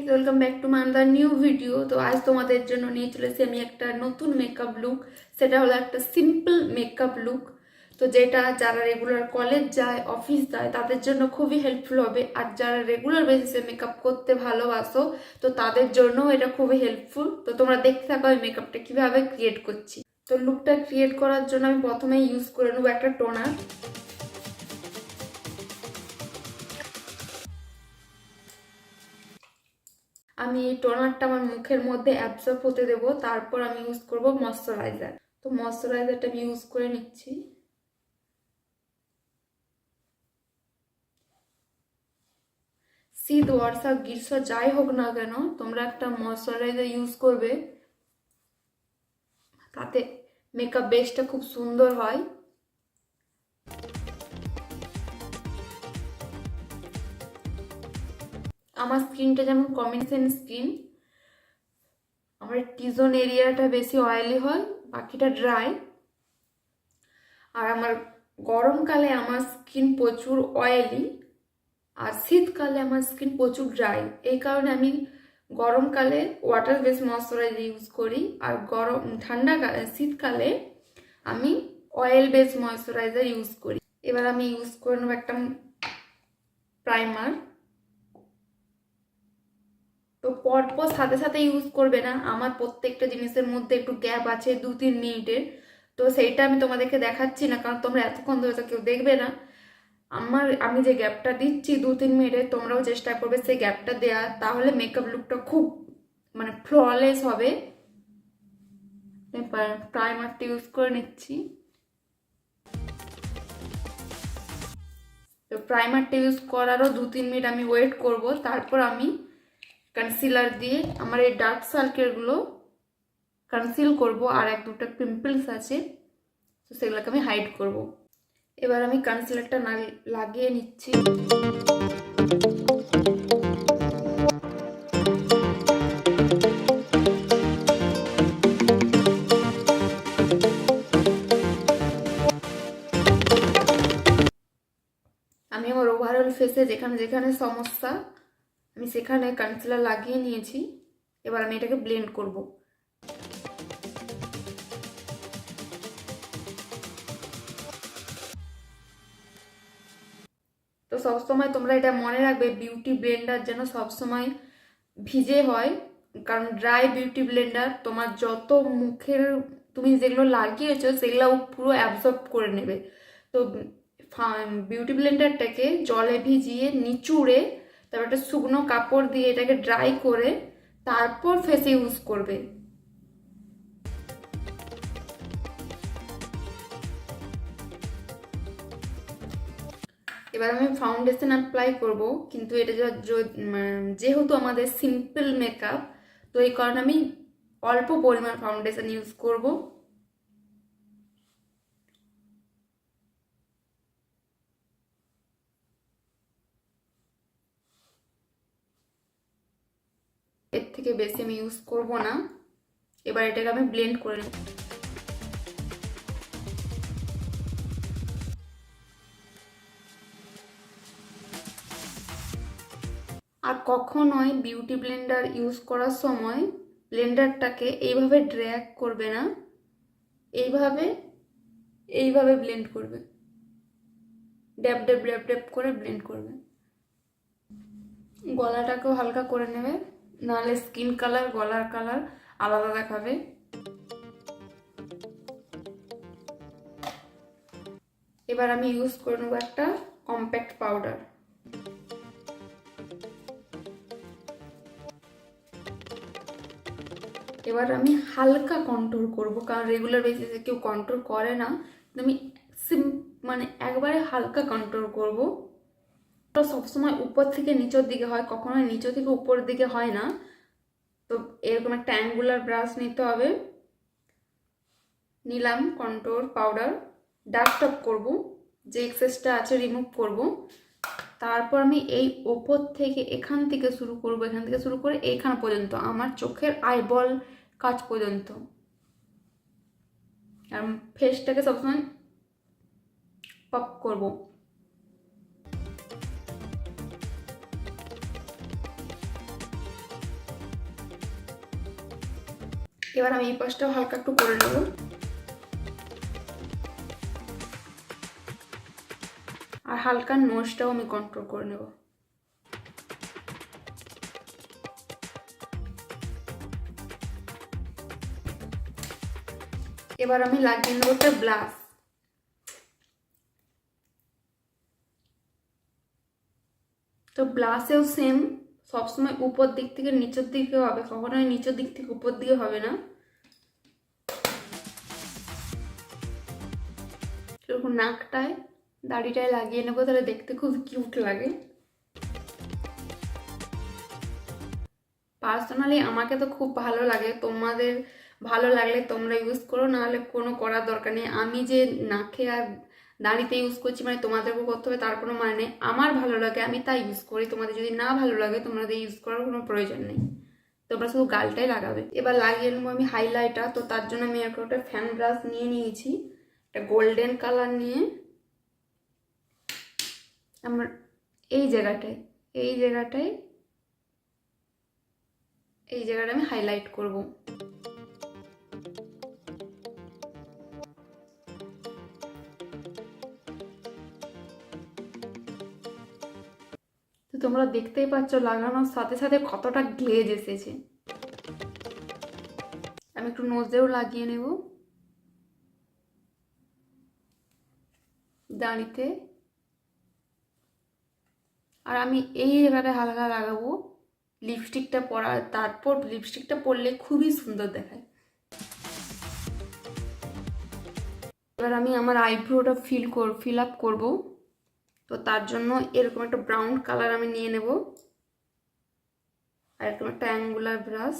Welcome back to my another new video. তো আজ তোমাদের জন্য নিয়ে চলেছি আমি একটা নতুন মেকআপ লুক। সেটা হলো একটা সিম্পল মেকআপ লুক, তো যেটা যারা রেগুলার কলেজ যায়, অফিস যায়, তাদের জন্য খুবই হেল্পফুল হবে। আর যারা রেগুলার বেসিসে মেকআপ করতে ভালোবাসো, তো তাদের জন্যও এটা খুবই হেল্পফুল। তো তোমরা দেখতে থাকো আমি মেকআপটা কিভাবে ক্রিয়েট করছি। তো লুকটা ক্রিয়েট করার জন্য আমি প্রথমে ইউজ করে নেবো একটা টোনার। আমি এই টোনারটা আমার মুখের মধ্যে অ্যাবজর্ব হতে দেবো, তারপর আমি ইউজ করব ময়শ্চারাইজার। তো ময়শ্চারাইজারটা আমি ইউজ করে নিচ্ছি। শীত, বর্ষা, গ্রীষ্ম যাই হোক না কেন, তোমরা একটা ময়শ্চারাইজার ইউজ করবে, তাতে মেকআপ বেসটা খুব সুন্দর হয়। আমার স্কিনটা যেমন কম্বিনেশন স্কিন, আমার টি জোন এরিয়াটা বেশি অয়েলি হয়, বাকিটা ড্রাই। আর আমার গরমকালে আমার স্কিন প্রচুর অয়েলি, আর শীতকালে আমার স্কিন প্রচুর ড্রাই। এই কারণে আমি গরমকালে ওয়াটার বেস ময়শ্চারাইজার ইউজ করি, আর শীতকালে আমি অয়েল বেস ময়শ্চারাইজার ইউজ করি। এবার আমি ইউজ করে নেব একটা প্রাইমার। তো পরপর সাথে সাথে ইউজ করবে না, আমার প্রত্যেকটা জিনিসের মধ্যে একটু গ্যাপ আছে 2-3 মিনিটের। তো সেইটা আমি তোমাদেরকে দেখাচ্ছি না, কারণ তোমরা এতক্ষণ ধরে তো কেউ দেখবে না। আমি যে গ্যাপটা দিচ্ছি 2-3 মিনিটে, তোমরাও চেষ্টা করবে সেই গ্যাপটা দেওয়া, তাহলে মেকআপ লুকটা খুব ফ্ললেস হবে। প্রাইমারটা ইউজ করে নিচ্ছি। তো প্রাইমারটা ইউজ করারও 2-3 মিনিট আমি ওয়েট করব, তারপর আমি কনসিলার দিয়ে আমার এই ডার্ক সার্কেলগুলো কনসিল করব, আর 1-2টা পিম্পলস আছে, তো সেগুলোকে আমি হাইড করব। এবার আমি কনসিলারটা লাগিয়ে নিচ্ছি। আমি আমার ওভারঅল ফেসে যেখানে যেখানে সমস্যা, আমি সেখানে কনসিলার লাগিয়ে নিয়েছি। এবার আমি এটাকে ব্লেন্ড করব। তো সবসময় তোমরা এটা মনে রাখবে, বিউটি ব্লেন্ডার যেন সবসময় ভিজে হয়, কারণ ড্রাই বিউটি ব্লেন্ডার তোমার যত মুখের তুমি যেগুলো লাগিয়েছো সেগুলো পুরো অ্যাবজর্ব করে নেবে। তো বিউটি ব্লেন্ডারটাকে জলে ভিজিয়ে নিচুড়ে, তারপর একটা শুকনো কাপড় দিয়ে এটাকে ড্রাই করে তারপর ফেসে ইউজ করবে। এবার আমি ফাউন্ডেশন অ্যাপ্লাই করব, কিন্তু এটা যেহেতু আমাদের সিম্পল মেকআপ, তো এই কারণে আমি অল্প পরিমাণ ফাউন্ডেশন ইউজ করব। এর থেকে বেশি আমি ইউজ করব না। এবার এটাকে আমি ব্লেন্ড করে নেব। আর কখনোই বিউটি ব্লেন্ডার ইউজ করার সময় ব্লেন্ডারটাকে এইভাবে ড্র্যাগ করবে না, এইভাবে এইভাবে ব্লেন্ড করবে, ড্যাব ড্যাব ড্যাব ড্যাব করে ব্লেন্ড করবে। গলাটাকেও হালকা করে নেবে, নাহলে স্কিন কালার গলার কালার আলাদা দেখাবে। এবার আমি ইউজ করে নেবো একটা কম্প্যাক্ট পাউডার। এবার আমি হালকা কন্ট্রোল করব, কারণ রেগুলার বেসিসে কেউ কন্ট্রোল করে না। আমি একবারে হালকা কন্ট্রোল করব। তো সবসময় উপর থেকে নিচের দিকে হয়, কখনো নিচে থেকে উপরের দিকে হয় না। তো এরকম একটা অ্যাঙ্গুলার ব্রাশ নিতে হবে। নিলাম কন্ট্রোল পাউডার, ডার্ক টপ করব, যে এক্সেসটা আছে রিমুভ করব। তারপর আমি এই ওপর থেকে এখান থেকে শুরু করব, এখান থেকে শুরু করে এইখান পর্যন্ত, আমার চোখের আইবল কাজ পর্যন্ত। আর ফেসটাকে সবসময় পপ করব। এবার আমি এই পাশটাও হালকা একটু করে নেব। আর হালকা নোজটাও আমি কন্ট্রোল করে নেব। এবার আমি লাগিয়ে নেব একটা ব্লাশ। তো ব্লাশেও সেম, সবসময় উপর দিক থেকে নিচের দিকে হবে, কখনোই নিচের দিক থেকে উপর দিকে হবে না। এরকম নাকটায় দাড়িটায় লাগিয়ে নেবো, তাহলে দেখতে খুব কিউট লাগে। পার্সোনালি আমাকে তো খুব ভালো লাগে, তোমাদের ভালো লাগলে তোমরা ইউজ করো, নাহলে কোনো করার দরকার নেই। আমি যে নাকে আর দাড়িতে ইউজ করছি মানে তোমাদেরকেও করতে হবে তার কোনো মানে নেই। আমার ভালো লাগে আমি তাই ইউজ করি, তোমাদের যদি না ভালো লাগে তোমাদের ইউজ করার কোনো প্রয়োজন নেই, তোমরা শুধু গালটাই লাগাবে। এবার লাগিয়ে নেবো আমি হাইলাইটার। তো তার জন্য আমি একটা ফ্যান ব্রাশ নিয়ে নিয়েছি, একটা গোল্ডেন কালার নিয়ে আমার এই জায়গাটায় এই জায়গাটায় এই জায়গাটা আমি হাইলাইট করব। তো তোমরা দেখতেই পাচ্ছ লাগানোর সাথে সাথে কতটা গ্লেজ এসেছে। আমি একটু নোজেও লাগিয়ে নেব দাড়িতে। আর আমি এই জায়গাটা হালকা লাগাবো লিপস্টিকটা পরা, তারপর লিপস্টিকটা পরলে খুবই সুন্দর দেখায়। এবার আমি আমার আইব্রোটা ফিল আপ করবো। তো তার জন্য এরকম একটা ব্রাউন কালার আমি নিয়ে নেব, আর এরকম একটা অ্যাঙ্গুলার ব্রাশ।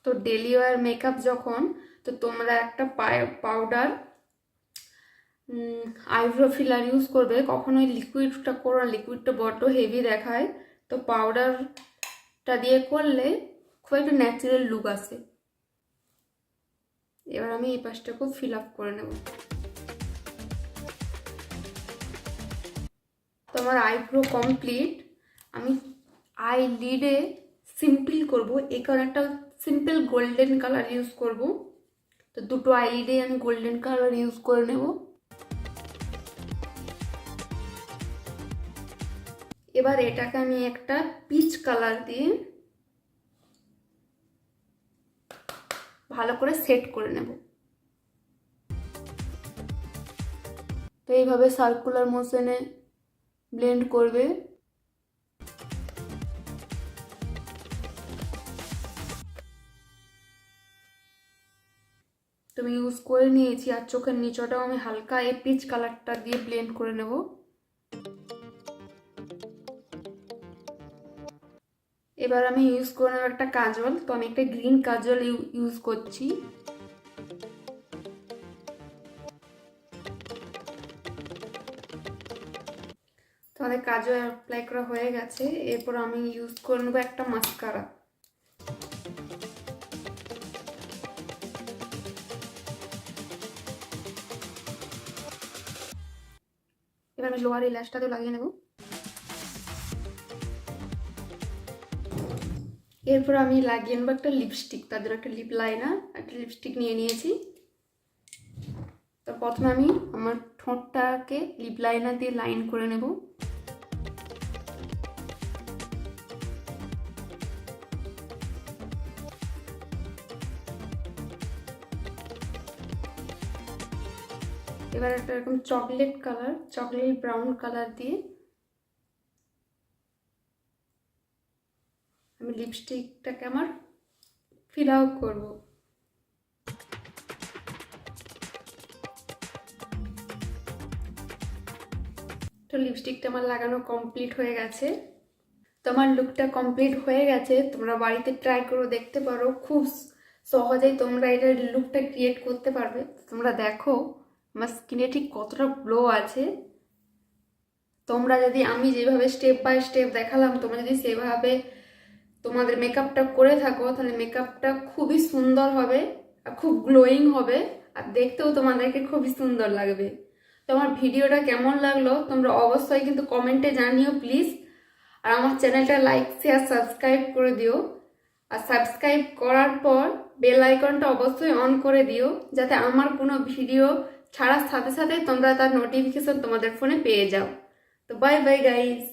তো ডেলি ওয়্যার মেকআপ যখন, তো তোমরা একটা পাউডার আইব্রো ফিলার ইউজ করবে, কখনোই লিকুইডটা করো না, লিকুইডটা বড্ড হেভি দেখায়। তো পাউডারটা দিয়ে করলে খুব একটা ন্যাচারাল লুক আসে। এবার আমি এই পাশটাকেও ফিল আপ করে নেব। তো আমার আইব্রো কমপ্লিট। আমি আইলিডে সিম্পল করব, এই কালারটা সিম্পল গোল্ডেন কালার ইউজ করব। তো দুটো আইলিডে আমি গোল্ডেন কালার ইউজ করে নেব। এবার এটাকে আমি একটা পিচ কালার দিয়ে ভালো করে সেট করে নেব। তো এইভাবে সার্কুলার মোশনে ব্লেন্ড করবে। তো আমি ইউজ করে নিয়েছি, আর চোখের নিচটাও আমি হালকা এই পিচ কালারটা দিয়ে ব্লেন্ড করে নেব। এবার আমি ইউজ করে নেব একটা কাজল। তো আমি একটা গ্রিন কাজল ইউজ করছি। তো আমাদের কাজল অ্যাপ্লাই করা হয়ে গেছে। এরপর আমি ইউজ করে নেব একটা মাস্কারা। এবার আমি লোয়ার এই ল্যাশটাতেও লাগিয়ে নেব। এরপর আমি লাগিয়ে নেবো একটা লিপস্টিক, তার জন্য একটা লিপ লাইনার, একটা লিপস্টিক নিয়ে নিয়েছি। তো প্রথমে আমি আমার ঠোঁটটাকে লিপ লাইনার দিয়ে লাইন করে নেব। এবার একটা এরকম চকলেট ব্রাউন কালার দিয়ে আমি লিপস্টিকটাকে আমার ফিল আউট করবো। তো লিপস্টিকটা আমার লাগানো কমপ্লিট হয়ে গেছে। তো আমার লুকটা কমপ্লিট হয়ে গেছে, তোমরা বাড়িতে ট্রাই করে দেখতে পারো, খুব সহজেই তোমরা এটার লুকটা ক্রিয়েট করতে পারবে। তোমরা দেখো আমার স্কিনে ঠিক কতটা গ্লো আছে। তোমরা যদি আমি যেভাবে স্টেপ বাই স্টেপ দেখালাম তোমরা যদি সেভাবে তোমাদের মেকআপটা করে থাকো, তাহলে মেকআপটা খুবই সুন্দর হবে আর খুব গ্লোয়িং হবে, আর দেখতেও তোমাদেরকে খুবই সুন্দর লাগবে। তো আমার ভিডিওটা কেমন লাগলো তোমরা অবশ্যই কিন্তু কমেন্টে জানিও প্লিজ। আর আমার চ্যানেলটা লাইক শেয়ার সাবস্ক্রাইব করে দিও, আর সাবস্ক্রাইব করার পর বেল আইকনটা অবশ্যই অন করে দিও, যাতে আমার কোনো ভিডিও ছাড়ার সাথে সাথে তোমরা তার নোটিফিকেশন তোমাদের ফোনে পেয়ে যাও। তো বাই বাই গাইস।